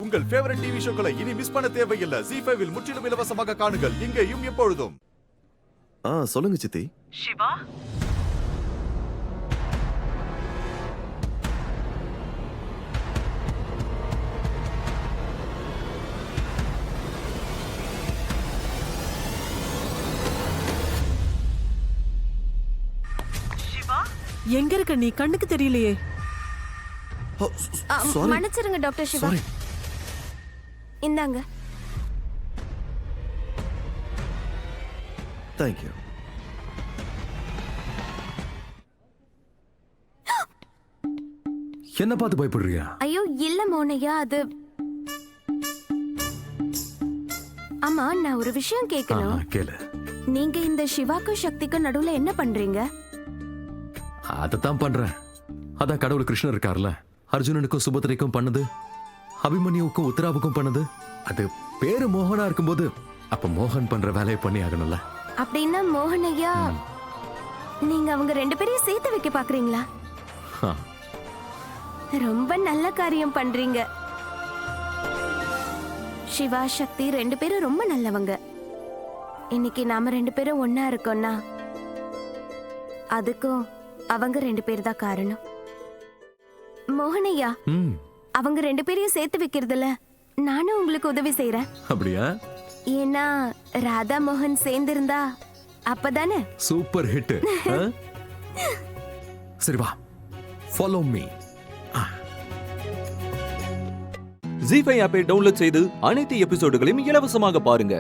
உங்கள் favourite TV ஷோக்களை இனி miss பண்ண தேவையில்லை. ZEE5 இல் முற்றிலும் இலவசமாக காணுங்கள், இங்கேயும் எப்பொழுதும். சொல்லுங்க சித்தி. சிவா, எங்க இருக்க நீ? கண்ணுக்கு தெரியலையே. மன்னிச்சிருங்க டாக்டர் சிவா. இந்தாங்க. Thank you. என்ன பார்த்து பயப்படுறியா? ஐயோ இல்ல மோனையா, அது ஆமா, நான் ஒரு விஷயம் கேட்கணும். கேளு. நீங்க இந்த சிவாக்கும் சக்திக்கும் நடுவுல என்ன பண்றீங்க? அதத்தான் பண்றேன். அதான் கடவுள் கிருஷ்ணர் இருக்கார்ல, அர்ஜுனனுக்கும் சுபத்திரைக்கும் பண்ணது, அபிமன்யுவுக்கும் உத்தராவுக்கும் பண்ணது. அது பேரு மோகனா இருக்கும்போது அப்ப மோகன் பண்ற வேலையை பண்ணி ஆகணும்ல. அப்படின்னா மோகனையா, நீங்க அவங்க ரெண்டு பேரையும் சேர்த்து வைக்க பாக்குறீங்களா? ரொம்ப நல்ல காரியம் பண்றீங்க. சிவா சக்தி ரெண்டு பேரும் ரொம்ப நல்லவங்க. இன்னைக்கு நாம ரெண்டு பேரும் ஒன்னா இருக்கோம்னா அதுக்கும் அவங்க ரெண்டு பேர் தான் காரணம். மோகனையா, அவங்க ரெண்டு பேரையும் சேர்த்து வைக்கிறதுல நானும் உங்களுக்கு உதவி செய்யறேன். அப்படியா? ஏன்னா ராதா மோகன் சேர்ந்திருந்தா அப்பதானே. Super hit. சரி வா, ஃபாலோ மீ. ZEE5 ஆப்பை டவுன்லோட் செய்து அனைத்து எபிசோடுகளையும் இலவசமாக பாருங்க.